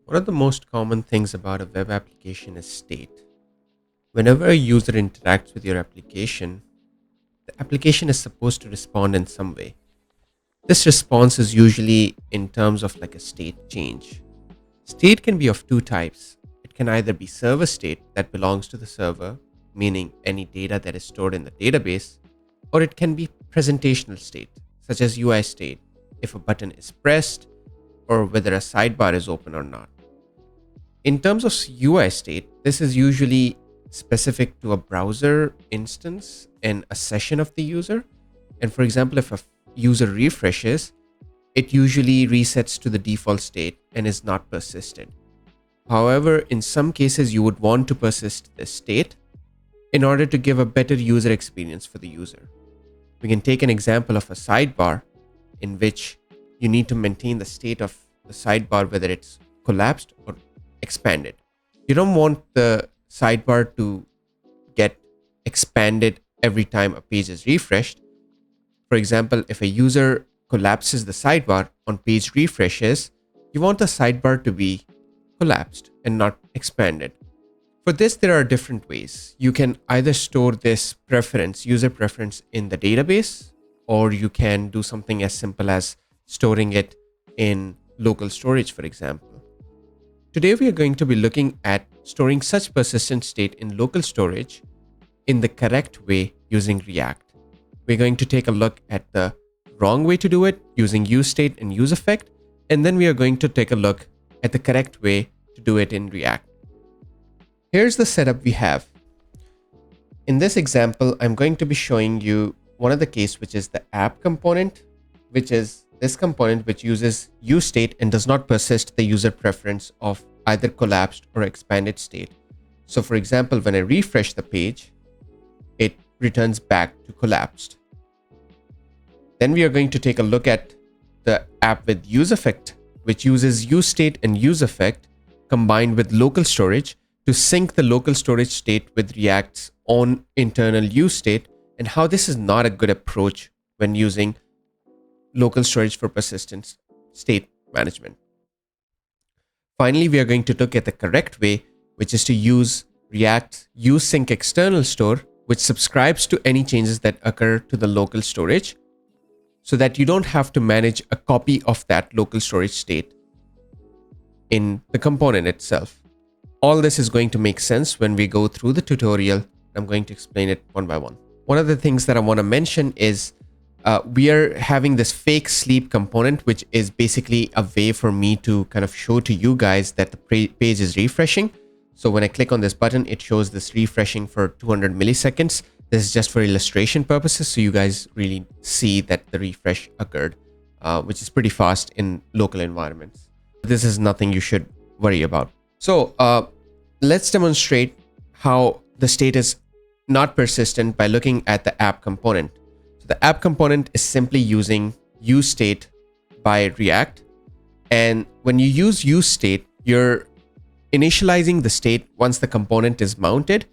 One of the most common things about a web application is state. Whenever a user interacts with your application, the application is supposed to respond in some way. This response is usually in terms of like a state change. State can be of two types. It can either be server state that belongs to the server, meaning any data that is stored in the database, or it can be presentational state, such as UI state, if a button is pressed or whether a sidebar is open or not. In terms of UI state, this is usually specific to a browser instance and a session of the user. And for example, if a user refreshes, it usually resets to the default state and is not persisted. However, in some cases, you would want to persist this state in order to give a better user experience for the user. We can take an example of a sidebar in which you need to maintain the state of the sidebar, whether it's collapsed or expanded. You don't want the sidebar to get expanded every time a page is refreshed. For example, if a user collapses the sidebar on page refreshes, you want the sidebar to be collapsed and not expanded. For this, there are different ways. You can either store this preference, user preference, in the database, or you can do something as simple as storing it in local storage, for example. Today, we are going to be looking at storing such persistent state in local storage in the correct way using React. We're going to take a look at the wrong way to do it using useState and useEffect, and then we are going to take a look at the correct way to do it in React. Here's the setup we have. In this example, I'm going to be showing you one of the case, which is the app component, which is this component which uses useState and does not persist the user preference of either collapsed or expanded state. So for example, when I refresh the page, it returns back to collapsed. Then we are going to take a look at the app with useEffect, which uses useState and useEffect combined with local storage to sync the local storage state with React's own internal useState, and how this is not a good approach when using local storage for persistent state management. Finally, we are going to look at the correct way, which is to use React's useSync external store, which subscribes to any changes that occur to the local storage, so that you don't have to manage a copy of that local storage state in the component itself. All this is going to make sense when we go through the tutorial. I'm going to explain it one by one. One of the things that I want to mention is we are having this fake sleep component, which is basically a way for me to kind of show to you guys that the page is refreshing. So when I click on this button, it shows this refreshing for 200 milliseconds. This is just for illustration purposes, so you guys really see that the refresh occurred, which is pretty fast in local environments. This is nothing you should worry about. So let's demonstrate how the state is not persistent by looking at the app component. So the app component is simply using useState by React. And when you use useState, you're initializing the state once the component is mounted,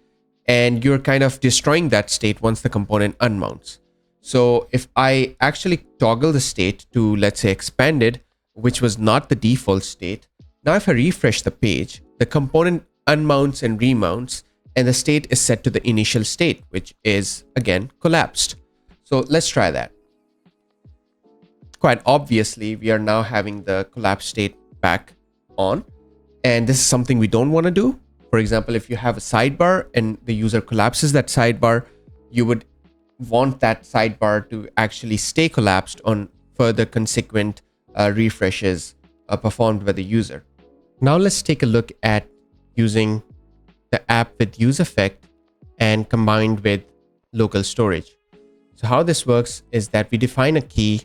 and you're kind of destroying that state once the component unmounts. So if I actually toggle the state to, let's say, expanded, which was not the default state, now if I refresh the page, the component unmounts and remounts, and the state is set to the initial state, which is again collapsed. So let's try that. Quite obviously, we are now having the collapsed state back on, and this is something we don't want to do. For example, if you have a sidebar and the user collapses that sidebar, you would want that sidebar to actually stay collapsed on further consequent refreshes performed by the user. Now let's take a look at using the app with useEffect and combined with local storage. So how this works is that we define a key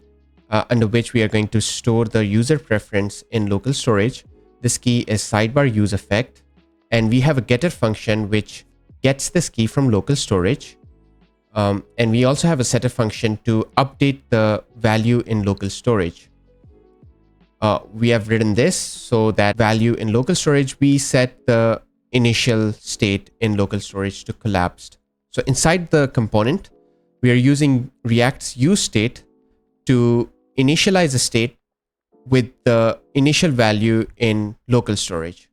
under which we are going to store the user preference in local storage. This key is sidebar useEffect, and we have a getter function which gets this key from local storage. And we also have a setter function to update the value in local storage. We have written this so that value in local storage, we set the initial state in local storage to collapsed. So inside the component, we are using React's useState to initialize a state with the initial value in local storage.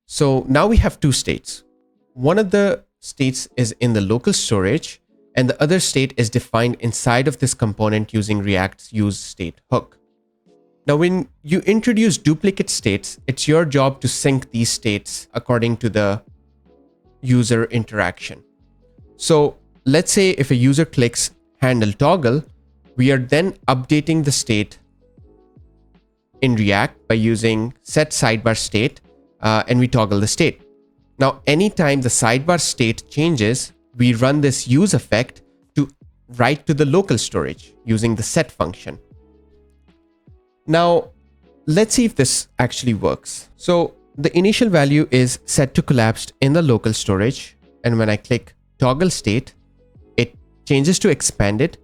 So now we have two states. One of the states is in the local storage, and the other state is defined inside of this component using React's useState hook. Now, when you introduce duplicate states, it's your job to sync these states according to the user interaction. So let's say if a user clicks handle toggle, we are then updating the state in React by using set sidebar state, and we toggle the state. Now, anytime the sidebar state changes, we run this useEffect to write to the local storage using the set function. Now, let's see if this actually works. So the initial value is set to collapsed in the local storage. And when I click toggle state, it changes to expanded,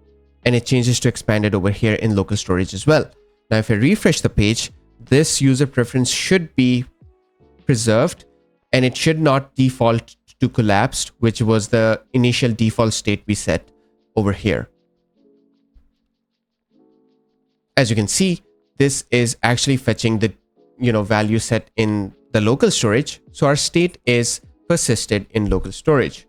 and it changes to expanded over here in local storage as well. Now, if I refresh the page, this user preference should be preserved, and it should not default to collapsed, which was the initial default state we set over here. As you can see, this is actually fetching the value set in the local storage. So our state is persisted in local storage.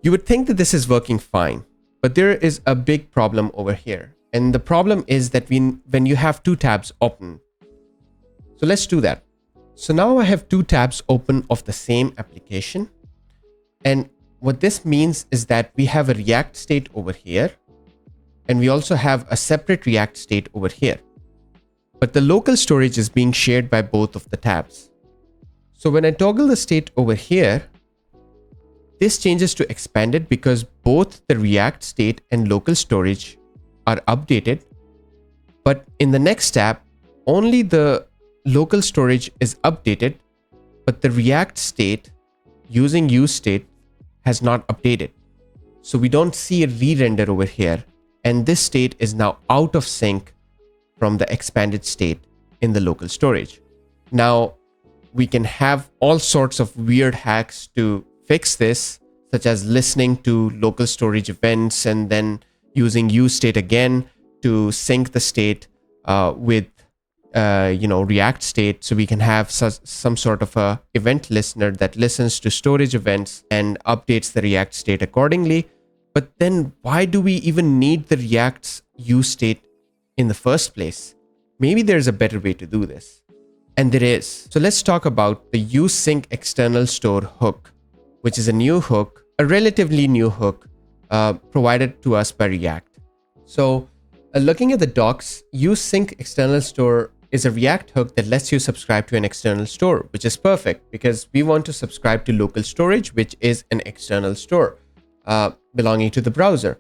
You would think that this is working fine, but there is a big problem over here. And the problem is that when you have two tabs open. So let's do that. So now I have two tabs open of the same application. And what this means is that we have a React state over here, and we also have a separate React state over here. But the local storage is being shared by both of the tabs. So when I toggle the state over here, this changes to expanded because both the React state and local storage are updated. But in the next tab, only the local storage is updated, but the React state using useState has not updated. So we don't see a re-render over here. And this state is now out of sync from the expanded state in the local storage. Now, we can have all sorts of weird hacks to fix this, such as listening to local storage events and then using useState again to sync the state with React state. So we can have some sort of a event listener that listens to storage events and updates the React state accordingly. But then why do we even need the React's useState in the first place? Maybe there's a better way to do this. And there is. So let's talk about the useSync external store hook, which is a new hook, a relatively new hook provided to us by React. So looking at the docs, useSync external store is a React hook that lets you subscribe to an external store, which is perfect because we want to subscribe to local storage, which is an external store belonging to the browser.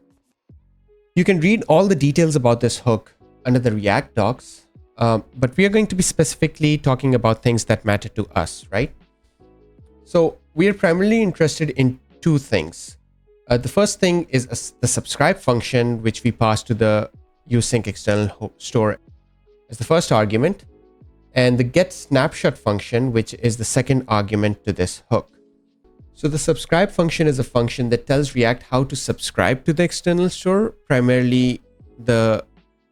You can read all the details about this hook under the React docs, but we are going to be specifically talking about things that matter to us, right? So we are primarily interested in two things. The first thing is the subscribe function, which we pass to the useSync external store as the first argument, and the get snapshot function, which is the second argument to this hook. So the subscribe function is a function that tells React how to subscribe to the external store, primarily the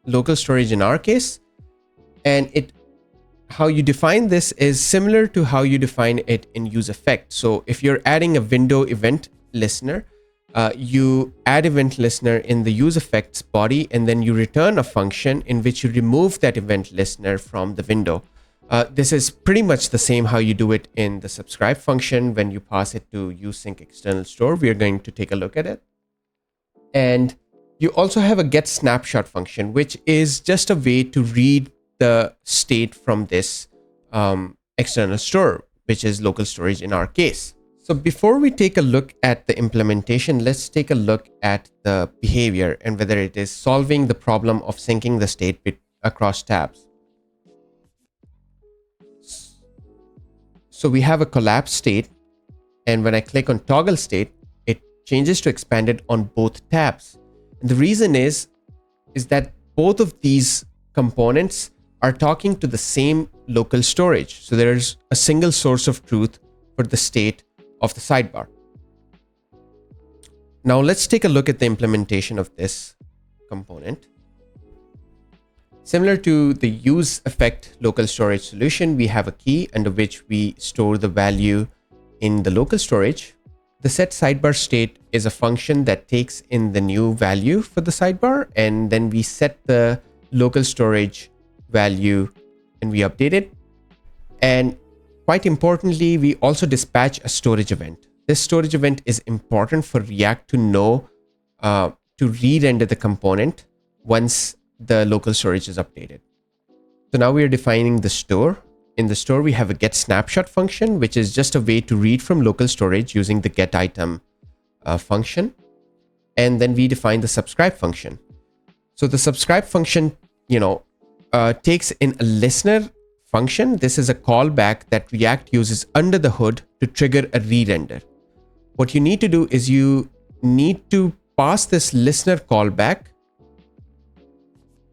local storage in our case. And how you define this is similar to how you define it in useEffect. So if you're adding a window event listener, you add event listener in the useEffect's body, and then you return a function in which you remove that event listener from the window. This is pretty much the same how you do it in the subscribe function when you pass it to useSync external store. We are going to take a look at it. And you also have a get snapshot function, which is just a way to read the state from this external store, which is local storage in our case. So before we take a look at the implementation, let's take a look at the behavior and whether it is solving the problem of syncing the state across tabs. So we have a collapsed state, and when I click on toggle state, it changes to expanded on both tabs. And the reason is that both of these components are talking to the same local storage. So there is a single source of truth for the state of the sidebar. Now let's take a look at the implementation of this component. Similar to the useEffect local storage solution, we have a key under which we store the value in the local storage. The set sidebar state is a function that takes in the new value for the sidebar, and then we set the local storage value and we update it. And quite importantly, we also dispatch a storage event. This storage event is important for React to know to re-render the component once the local storage is updated. So now we are defining the store. In the store, we have a get snapshot function, which is just a way to read from local storage using the get item function. And then we define the subscribe function. So the subscribe function, takes in a listener function. This is a callback that React uses under the hood to trigger a re-render. What you need to do is you need to pass this listener callback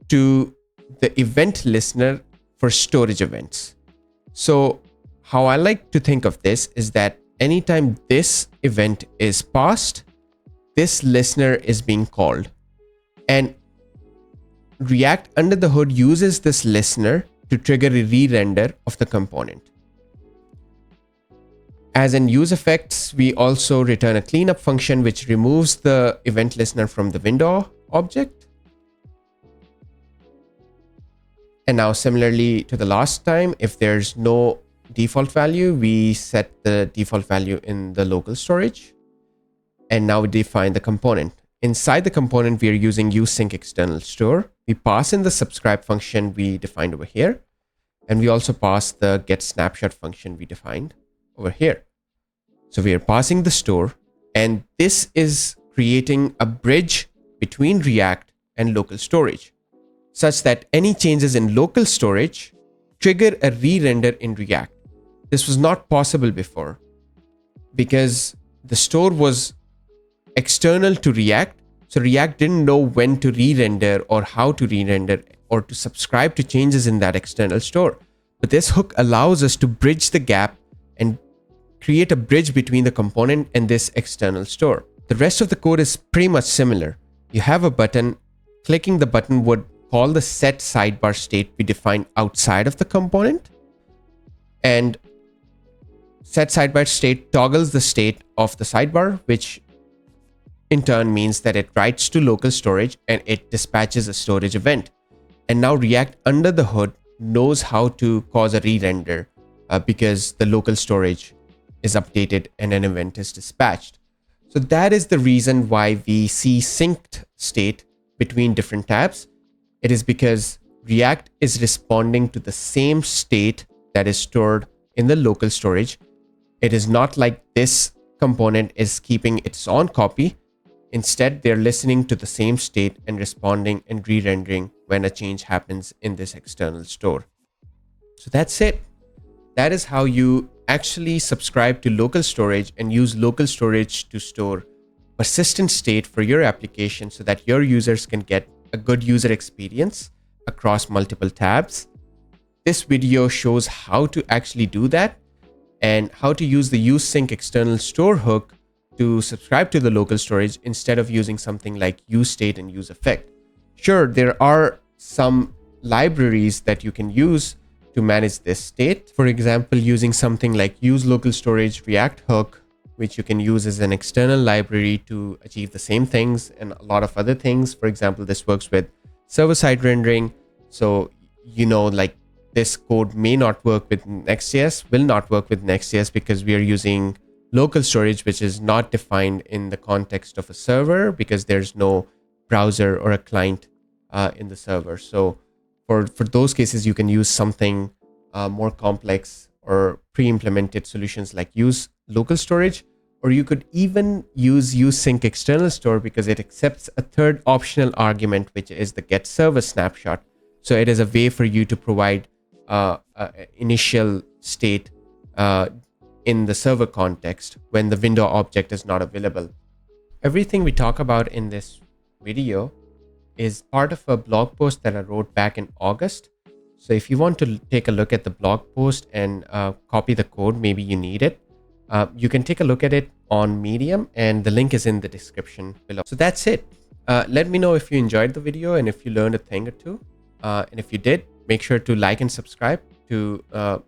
to the event listener for storage events. So how I like to think of this is that anytime this event is passed, this listener is being called. And React under the hood uses this listener to trigger a re-render of the component. As in useEffects, we also return a cleanup function which removes the event listener from the window object. And now similarly to the last time, if there's no default value, we set the default value in the local storage. And now we define the component. Inside the component, we are using useSync external store. We pass in the subscribe function we defined over here. And we also pass the get snapshot function we defined over here. So we are passing the store, and this is creating a bridge between React and local storage, such that any changes in local storage trigger a re-render in React. This was not possible before because the store was external to React. So React didn't know when to re-render or how to re-render or to subscribe to changes in that external store. But this hook allows us to bridge the gap and create a bridge between the component and this external store. The rest of the code is pretty much similar. You have a button. Clicking the button would call the set sidebar state we defined outside of the component. And set sidebar state toggles the state of the sidebar, which in turn means that it writes to local storage and it dispatches a storage event. And now React under the hood knows how to cause a re-render because the local storage is updated and an event is dispatched. So that is the reason why we see synced state between different tabs. It is because React is responding to the same state that is stored in the local storage. It is not like this component is keeping its own copy. Instead, they're listening to the same state and responding and re-rendering when a change happens in this external store. So that's it. That is how you actually subscribe to local storage and use local storage to store persistent state for your application so that your users can get a good user experience across multiple tabs. This video shows how to actually do that and how to use the useSync external store hook to subscribe to the local storage instead of using something like useState and useEffect. Sure, there are some libraries that you can use to manage this state. For example, using something like useLocalStorage React hook, which you can use as an external library to achieve the same things and a lot of other things. For example, this works with server-side rendering. So, like this code may not work with Next.js, will not work with Next.js because we are using local storage, which is not defined in the context of a server because there's no browser or a client in the server. So for those cases, you can use something more complex or pre-implemented solutions like use local storage, or you could even use useSync external store because it accepts a third optional argument, which is the get server snapshot. So it is a way for you to provide initial state in the server context when the window object is not available. Everything we talk about in this video is part of a blog post that I wrote back in August. So if you want to take a look at the blog post and copy the code, maybe you need it, you can take a look at it on Medium and the link is in the description below. So that's it. Let me know if you enjoyed the video and if you learned a thing or two. And if you did, make sure to like and subscribe to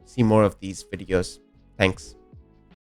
see more of these videos. Thanks.